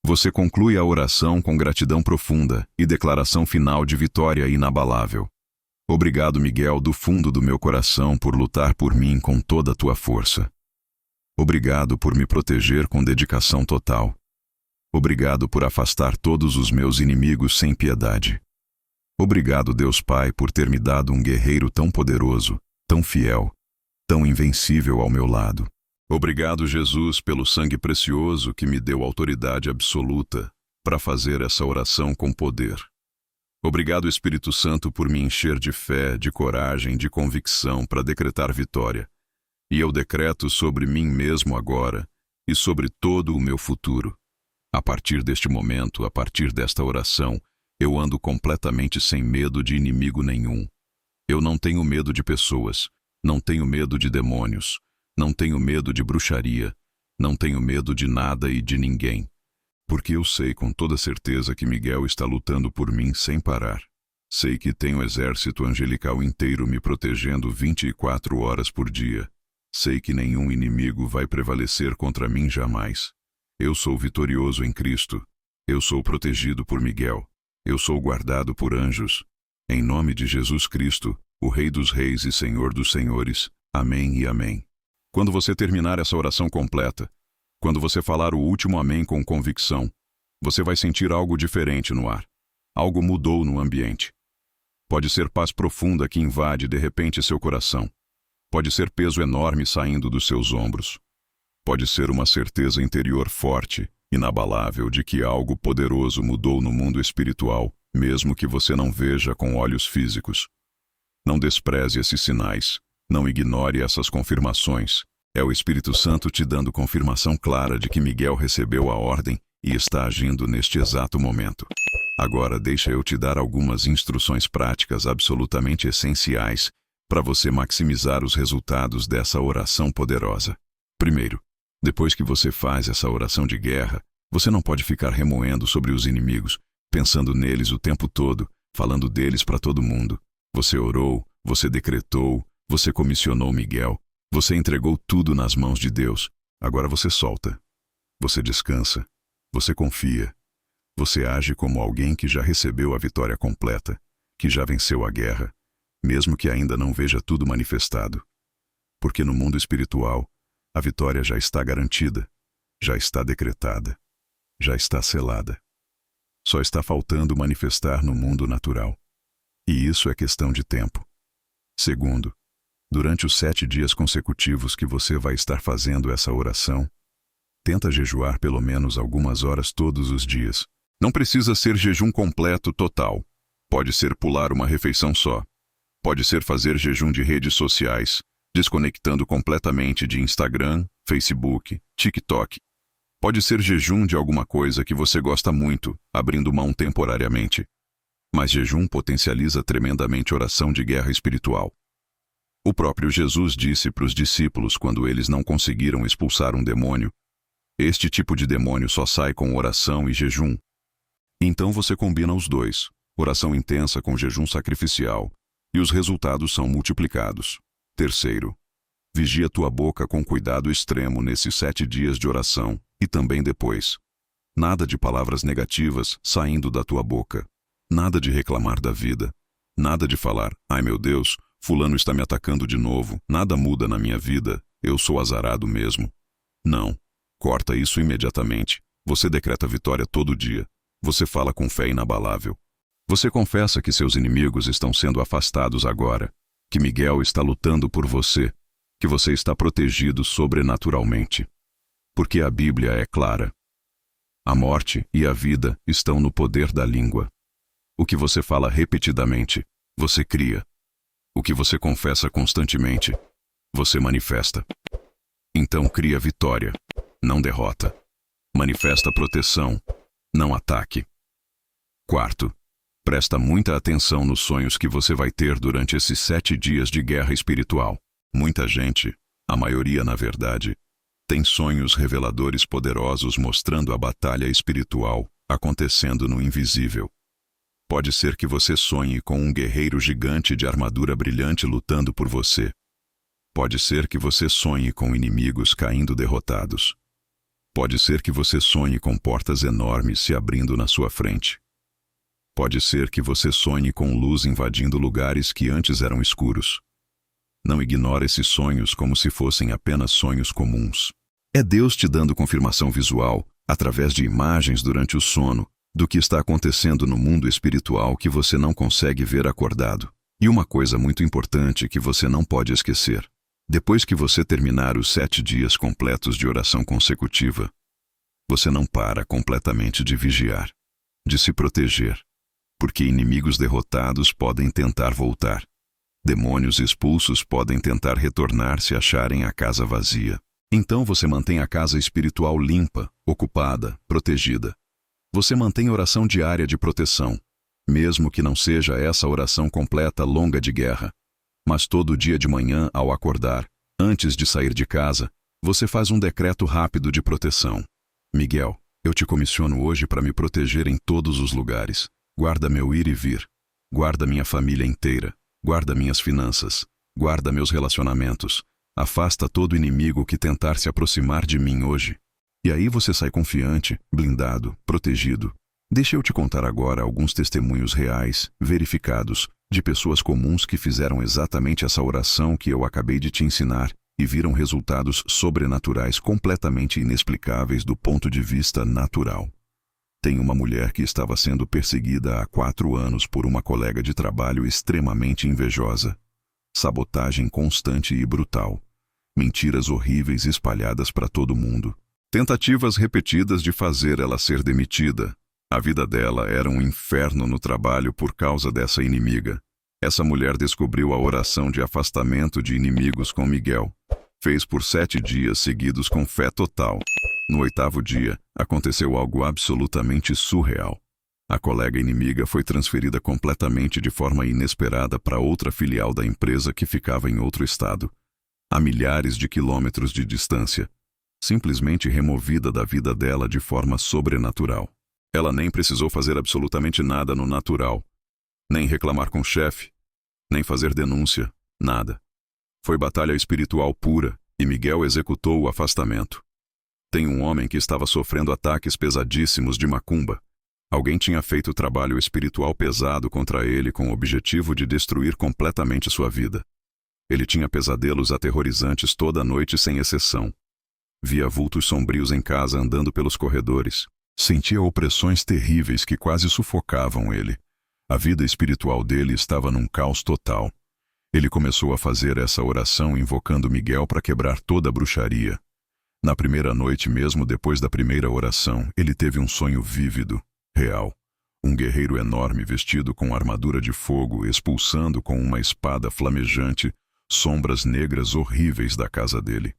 Você conclui a oração com gratidão profunda e declaração final de vitória inabalável. Obrigado, Miguel, do fundo do meu coração por lutar por mim com toda a tua força. Obrigado por me proteger com dedicação total. Obrigado por afastar todos os meus inimigos sem piedade. Obrigado, Deus Pai, por ter me dado um guerreiro tão poderoso, tão fiel, tão invencível ao meu lado. Obrigado, Jesus, pelo sangue precioso que me deu autoridade absoluta para fazer essa oração com poder. Obrigado, Espírito Santo, por me encher de fé, de coragem, de convicção para decretar vitória. E eu decreto sobre mim mesmo agora e sobre todo o meu futuro. A partir deste momento, a partir desta oração, eu ando completamente sem medo de inimigo nenhum. Eu não tenho medo de pessoas, não tenho medo de demônios, não tenho medo de bruxaria, não tenho medo de nada e de ninguém. Porque eu sei com toda certeza que Miguel está lutando por mim sem parar. Sei que tem um exército angelical inteiro me protegendo 24 horas por dia. Sei que nenhum inimigo vai prevalecer contra mim jamais. Eu sou vitorioso em Cristo. Eu sou protegido por Miguel. Eu sou guardado por anjos. Em nome de Jesus Cristo, o Rei dos Reis e Senhor dos Senhores. Amém e amém. Quando você terminar essa oração completa, quando você falar o último amém com convicção, você vai sentir algo diferente no ar. Algo mudou no ambiente. Pode ser paz profunda que invade de repente seu coração. Pode ser peso enorme saindo dos seus ombros. Pode ser uma certeza interior forte, inabalável de que algo poderoso mudou no mundo espiritual, mesmo que você não veja com olhos físicos. Não despreze esses sinais. Não ignore essas confirmações. É o Espírito Santo te dando confirmação clara de que Miguel recebeu a ordem e está agindo neste exato momento. Agora deixa eu te dar algumas instruções práticas absolutamente essenciais para você maximizar os resultados dessa oração poderosa. Primeiro, depois que você faz essa oração de guerra, você não pode ficar remoendo sobre os inimigos, pensando neles o tempo todo, falando deles para todo mundo. Você orou, você decretou, você comissionou Miguel, você entregou tudo nas mãos de Deus. Agora você solta. Você descansa. Você confia. Você age como alguém que já recebeu a vitória completa, que já venceu a guerra, mesmo que ainda não veja tudo manifestado. Porque no mundo espiritual, a vitória já está garantida, já está decretada, já está selada. Só está faltando manifestar no mundo natural. E isso é questão de tempo. Segundo, Durante os 7 dias consecutivos que você vai estar fazendo essa oração, tenta jejuar pelo menos algumas horas todos os dias. Não precisa ser jejum completo total. Pode ser pular uma refeição só. Pode ser fazer jejum de redes sociais, desconectando completamente de Instagram, Facebook, TikTok. Pode ser jejum de alguma coisa que você gosta muito, abrindo mão temporariamente. Mas jejum potencializa tremendamente oração de guerra espiritual. O próprio Jesus disse para os discípulos quando eles não conseguiram expulsar um demônio: este tipo de demônio só sai com oração e jejum. Então você combina os dois, oração intensa com jejum sacrificial, e os resultados são multiplicados. Terceiro, vigia tua boca com cuidado extremo nesses 7 dias de oração e também depois. Nada de palavras negativas saindo da tua boca. Nada de reclamar da vida. Nada de falar: ai meu Deus, fulano está me atacando de novo, nada muda na minha vida, eu sou azarado mesmo. Não. Corta isso imediatamente. Você decreta vitória todo dia. Você fala com fé inabalável. Você confessa que seus inimigos estão sendo afastados agora, que Miguel está lutando por você, que você está protegido sobrenaturalmente. Porque a Bíblia é clara. A morte e a vida estão no poder da língua. O que você fala repetidamente, você cria. O que você confessa constantemente, você manifesta. Então cria vitória, não derrota. Manifesta proteção, não ataque. Quarto, presta muita atenção nos sonhos que você vai ter durante esses 7 dias de guerra espiritual. Muita gente, a maioria na verdade, tem sonhos reveladores poderosos mostrando a batalha espiritual acontecendo no invisível. Pode ser que você sonhe com um guerreiro gigante de armadura brilhante lutando por você. Pode ser que você sonhe com inimigos caindo derrotados. Pode ser que você sonhe com portas enormes se abrindo na sua frente. Pode ser que você sonhe com luz invadindo lugares que antes eram escuros. Não ignore esses sonhos como se fossem apenas sonhos comuns. É Deus te dando confirmação visual, através de imagens durante o sono, do que está acontecendo no mundo espiritual que você não consegue ver acordado. E uma coisa muito importante que você não pode esquecer: depois que você terminar os 7 dias completos de oração consecutiva, você não para completamente de vigiar, de se proteger, porque inimigos derrotados podem tentar voltar. Demônios expulsos podem tentar retornar se acharem a casa vazia. Então você mantém a casa espiritual limpa, ocupada, protegida. Você mantém oração diária de proteção, mesmo que não seja essa oração completa longa de guerra. Mas todo dia de manhã, ao acordar, antes de sair de casa, você faz um decreto rápido de proteção. Miguel, eu te comissiono hoje para me proteger em todos os lugares. Guarda meu ir e vir. Guarda minha família inteira. Guarda minhas finanças. Guarda meus relacionamentos. Afasta todo inimigo que tentar se aproximar de mim hoje. E aí você sai confiante, blindado, protegido. Deixa eu te contar agora alguns testemunhos reais, verificados, de pessoas comuns que fizeram exatamente essa oração que eu acabei de te ensinar e viram resultados sobrenaturais completamente inexplicáveis do ponto de vista natural. Tem uma mulher que estava sendo perseguida há 4 anos por uma colega de trabalho extremamente invejosa. Sabotagem constante e brutal. Mentiras horríveis espalhadas para todo mundo. Tentativas repetidas de fazer ela ser demitida. A vida dela era um inferno no trabalho por causa dessa inimiga. Essa mulher descobriu a oração de afastamento de inimigos com Miguel. Fez por 7 dias seguidos com fé total. No 8º dia, aconteceu algo absolutamente surreal. A colega inimiga foi transferida completamente de forma inesperada para outra filial da empresa que ficava em outro estado, a milhares de quilômetros de distância, simplesmente removida da vida dela de forma sobrenatural. Ela nem precisou fazer absolutamente nada no natural, nem reclamar com o chefe, nem fazer denúncia, nada. Foi batalha espiritual pura e Miguel executou o afastamento. Tem um homem que estava sofrendo ataques pesadíssimos de macumba. Alguém tinha feito trabalho espiritual pesado contra ele com o objetivo de destruir completamente sua vida. Ele tinha pesadelos aterrorizantes toda noite sem exceção. Via vultos sombrios em casa andando pelos corredores. Sentia opressões terríveis que quase sufocavam ele. A vida espiritual dele estava num caos total. Ele começou a fazer essa oração invocando Miguel para quebrar toda a bruxaria. Na primeira noite, mesmo depois da primeira oração, ele teve um sonho vívido, real. Um guerreiro enorme vestido com armadura de fogo, expulsando com uma espada flamejante sombras negras horríveis da casa dele.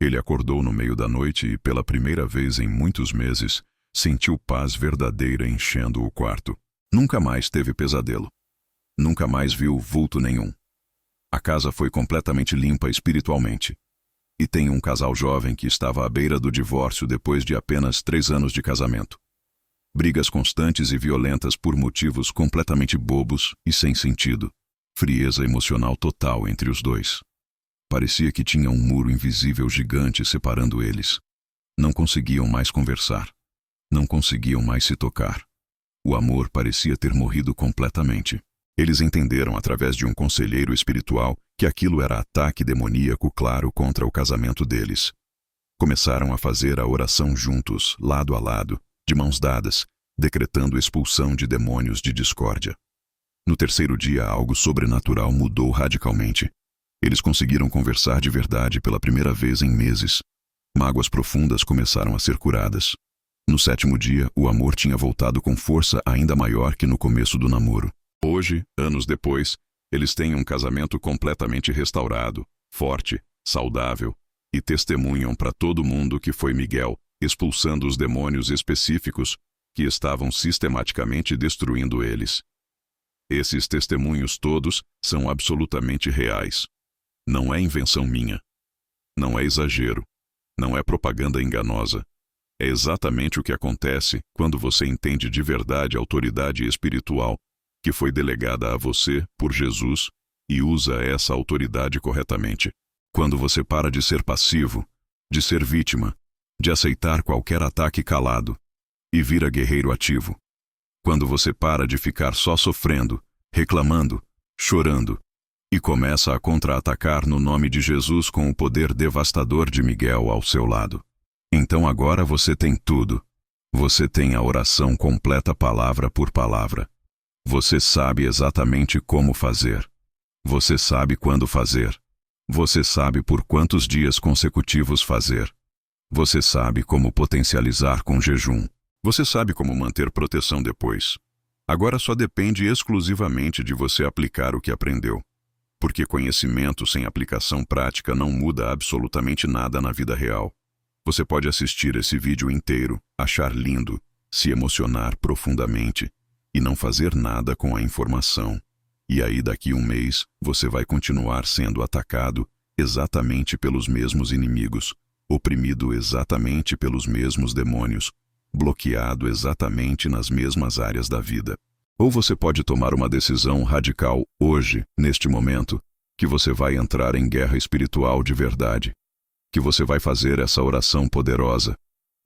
Ele acordou no meio da noite e, pela primeira vez em muitos meses, sentiu paz verdadeira enchendo o quarto. Nunca mais teve pesadelo. Nunca mais viu vulto nenhum. A casa foi completamente limpa espiritualmente. E tem um casal jovem que estava à beira do divórcio depois de apenas 3 anos de casamento. Brigas constantes e violentas por motivos completamente bobos e sem sentido. Frieza emocional total entre os dois. Parecia que tinha um muro invisível gigante separando eles. Não conseguiam mais conversar. Não conseguiam mais se tocar. O amor parecia ter morrido completamente. Eles entenderam através de um conselheiro espiritual que aquilo era ataque demoníaco claro contra o casamento deles. Começaram a fazer a oração juntos, lado a lado, de mãos dadas, decretando expulsão de demônios de discórdia. No terceiro dia, algo sobrenatural mudou radicalmente. Eles conseguiram conversar de verdade pela primeira vez em meses. Mágoas profundas começaram a ser curadas. No 7º dia, o amor tinha voltado com força ainda maior que no começo do namoro. Hoje, anos depois, eles têm um casamento completamente restaurado, forte, saudável, e testemunham para todo mundo que foi Miguel expulsando os demônios específicos que estavam sistematicamente destruindo eles. Esses testemunhos todos são absolutamente reais. Não é invenção minha. Não é exagero. Não é propaganda enganosa. É exatamente o que acontece quando você entende de verdade a autoridade espiritual que foi delegada a você por Jesus e usa essa autoridade corretamente. Quando você para de ser passivo, de ser vítima, de aceitar qualquer ataque calado e vira guerreiro ativo. Quando você para de ficar só sofrendo, reclamando, chorando e começa a contra-atacar no nome de Jesus com o poder devastador de Miguel ao seu lado. Então agora você tem tudo. Você tem a oração completa palavra por palavra. Você sabe exatamente como fazer. Você sabe quando fazer. Você sabe por quantos dias consecutivos fazer. Você sabe como potencializar com jejum. Você sabe como manter proteção depois. Agora só depende exclusivamente de você aplicar o que aprendeu. Porque conhecimento sem aplicação prática não muda absolutamente nada na vida real. Você pode assistir esse vídeo inteiro, achar lindo, se emocionar profundamente e não fazer nada com a informação. E aí daqui 1 mês, você vai continuar sendo atacado exatamente pelos mesmos inimigos, oprimido exatamente pelos mesmos demônios, bloqueado exatamente nas mesmas áreas da vida. Ou você pode tomar uma decisão radical hoje, neste momento, que você vai entrar em guerra espiritual de verdade, que você vai fazer essa oração poderosa,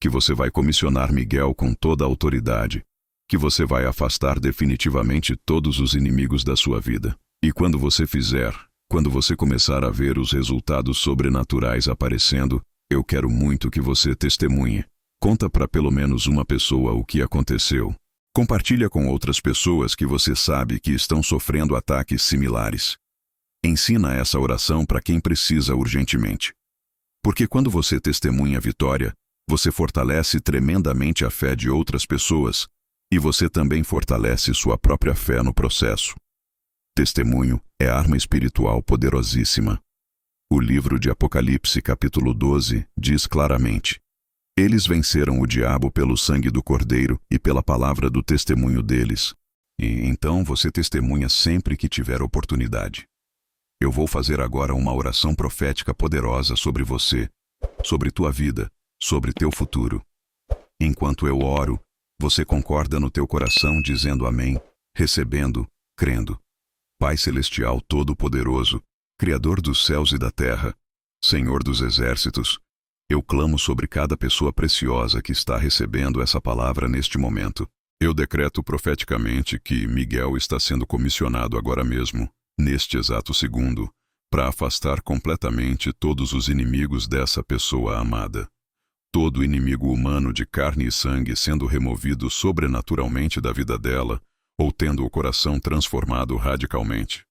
que você vai comissionar Miguel com toda a autoridade, que você vai afastar definitivamente todos os inimigos da sua vida. E quando você fizer, quando você começar a ver os resultados sobrenaturais aparecendo, eu quero muito que você testemunhe. Conta para pelo menos uma pessoa o que aconteceu. Compartilha com outras pessoas que você sabe que estão sofrendo ataques similares. Ensina essa oração para quem precisa urgentemente. Porque quando você testemunha a vitória, você fortalece tremendamente a fé de outras pessoas e você também fortalece sua própria fé no processo. Testemunho é arma espiritual poderosíssima. O livro de Apocalipse, capítulo 12, diz claramente: eles venceram o diabo pelo sangue do Cordeiro e pela palavra do testemunho deles. E então você testemunha sempre que tiver oportunidade. Eu vou fazer agora uma oração profética poderosa sobre você, sobre tua vida, sobre teu futuro. Enquanto eu oro, você concorda no teu coração dizendo amém, recebendo, crendo. Pai Celestial Todo-Poderoso, Criador dos céus e da terra, Senhor dos exércitos, eu clamo sobre cada pessoa preciosa que está recebendo essa palavra neste momento. Eu decreto profeticamente que Miguel está sendo comissionado agora mesmo, neste exato segundo, para afastar completamente todos os inimigos dessa pessoa amada. Todo inimigo humano de carne e sangue sendo removido sobrenaturalmente da vida dela, ou tendo o coração transformado radicalmente.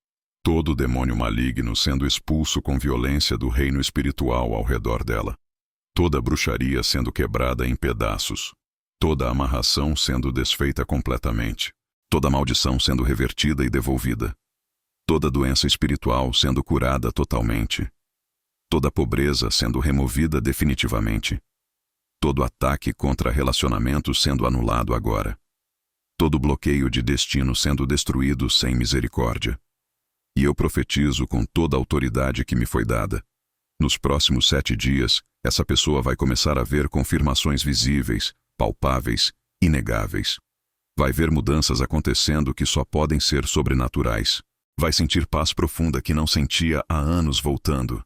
Todo demônio maligno sendo expulso com violência do reino espiritual ao redor dela. Toda bruxaria sendo quebrada em pedaços. Toda amarração sendo desfeita completamente. Toda maldição sendo revertida e devolvida. Toda doença espiritual sendo curada totalmente. Toda pobreza sendo removida definitivamente. Todo ataque contra relacionamentos sendo anulado agora. Todo bloqueio de destino sendo destruído sem misericórdia. E eu profetizo com toda a autoridade que me foi dada. Nos próximos 7 dias, essa pessoa vai começar a ver confirmações visíveis, palpáveis, inegáveis. Vai ver mudanças acontecendo que só podem ser sobrenaturais. Vai sentir paz profunda que não sentia há anos voltando.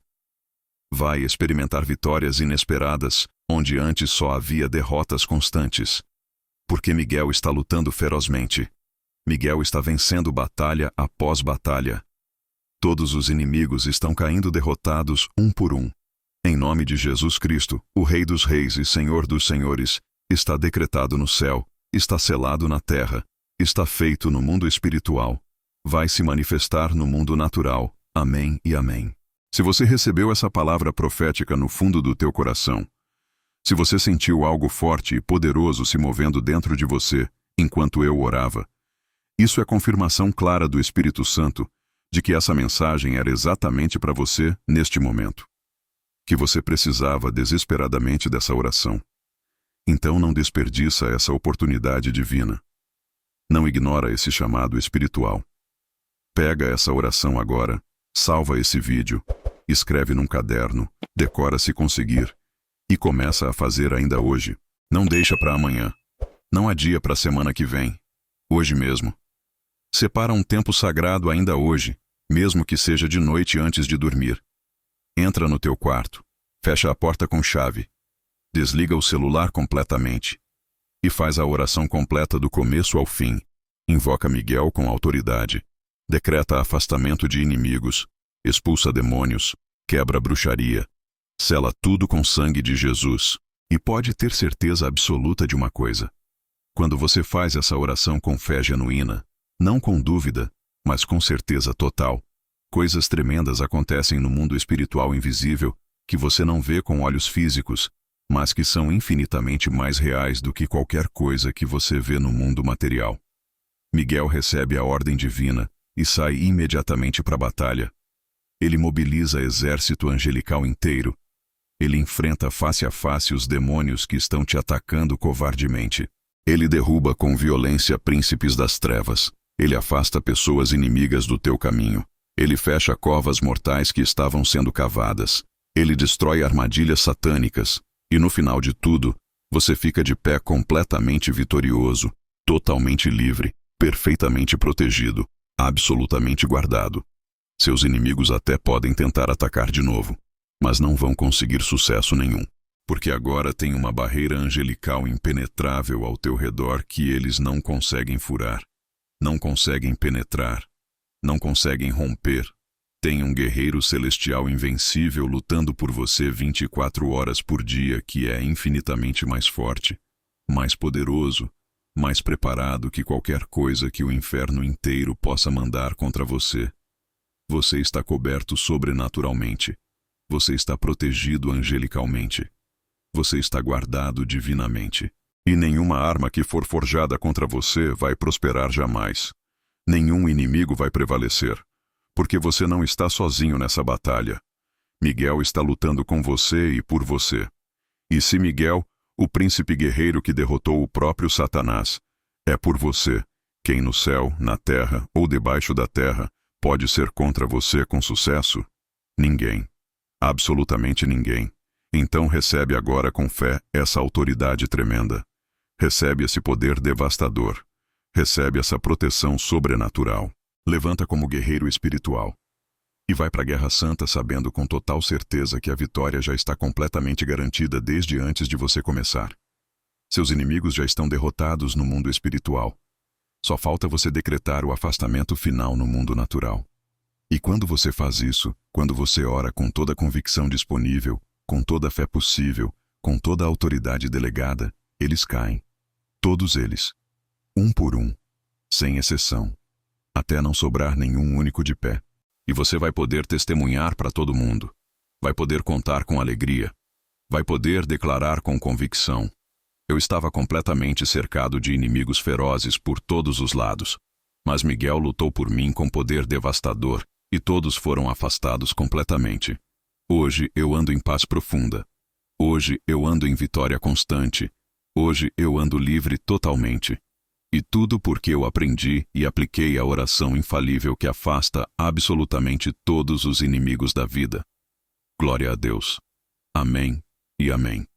Vai experimentar vitórias inesperadas, onde antes só havia derrotas constantes. Porque Miguel está lutando ferozmente. Miguel está vencendo batalha após batalha. Todos os inimigos estão caindo derrotados um por um. Em nome de Jesus Cristo, o Rei dos Reis e Senhor dos Senhores, está decretado no céu, está selado na terra, está feito no mundo espiritual. Vai se manifestar no mundo natural. Amém e amém. Se você recebeu essa palavra profética no fundo do teu coração, se você sentiu algo forte e poderoso se movendo dentro de você, enquanto eu orava, isso é confirmação clara do Espírito Santo de que essa mensagem era exatamente para você neste momento. Que você precisava desesperadamente dessa oração. Então não desperdiça essa oportunidade divina. Não ignora esse chamado espiritual. Pega essa oração agora, salva esse vídeo, escreve num caderno, decora se conseguir, e começa a fazer ainda hoje. Não deixa para amanhã. Não adia para a semana que vem. Hoje mesmo. Separa um tempo sagrado ainda hoje, mesmo que seja de noite antes de dormir. Entra no teu quarto, fecha a porta com chave, desliga o celular completamente e faz a oração completa do começo ao fim. Invoca Miguel com autoridade, decreta afastamento de inimigos, expulsa demônios, quebra bruxaria, sela tudo com sangue de Jesus. E pode ter certeza absoluta de uma coisa. Quando você faz essa oração com fé genuína, não com dúvida, mas com certeza total, coisas tremendas acontecem no mundo espiritual invisível que você não vê com olhos físicos, mas que são infinitamente mais reais do que qualquer coisa que você vê no mundo material. Miguel recebe a ordem divina e sai imediatamente para a batalha. Ele mobiliza exército angelical inteiro. Ele enfrenta face a face os demônios que estão te atacando covardemente. Ele derruba com violência príncipes das trevas. Ele afasta pessoas inimigas do teu caminho. Ele fecha covas mortais que estavam sendo cavadas. Ele destrói armadilhas satânicas. E no final de tudo, você fica de pé completamente vitorioso, totalmente livre, perfeitamente protegido, absolutamente guardado. Seus inimigos até podem tentar atacar de novo, mas não vão conseguir sucesso nenhum, porque agora tem uma barreira angelical impenetrável ao teu redor que eles não conseguem furar, não conseguem penetrar, não conseguem romper. Tem um guerreiro celestial invencível lutando por você 24 horas por dia que é infinitamente mais forte, mais poderoso, mais preparado que qualquer coisa que o inferno inteiro possa mandar contra você. Você está coberto sobrenaturalmente. Você está protegido angelicalmente. Você está guardado divinamente. E nenhuma arma que for forjada contra você vai prosperar jamais. Nenhum inimigo vai prevalecer. Porque você não está sozinho nessa batalha. Miguel está lutando com você e por você. E se Miguel, o príncipe guerreiro que derrotou o próprio Satanás, é por você, quem no céu, na terra ou debaixo da terra pode ser contra você com sucesso? Ninguém. Absolutamente ninguém. Então recebe agora com fé essa autoridade tremenda. Recebe esse poder devastador. Recebe essa proteção sobrenatural. Levanta como guerreiro espiritual. E vai para a Guerra Santa sabendo com total certeza que a vitória já está completamente garantida desde antes de você começar. Seus inimigos já estão derrotados no mundo espiritual. Só falta você decretar o afastamento final no mundo natural. E quando você faz isso, quando você ora com toda a convicção disponível, com toda a fé possível, com toda a autoridade delegada, eles caem. Todos eles. Um por um. Sem exceção. Até não sobrar nenhum único de pé. E você vai poder testemunhar para todo mundo. Vai poder contar com alegria. Vai poder declarar com convicção. Eu estava completamente cercado de inimigos ferozes por todos os lados. Mas Miguel lutou por mim com poder devastador, e todos foram afastados completamente. Hoje eu ando em paz profunda. Hoje eu ando em vitória constante. Hoje eu ando livre totalmente. E tudo porque eu aprendi e apliquei a oração infalível que afasta absolutamente todos os inimigos da vida. Glória a Deus. Amém e amém.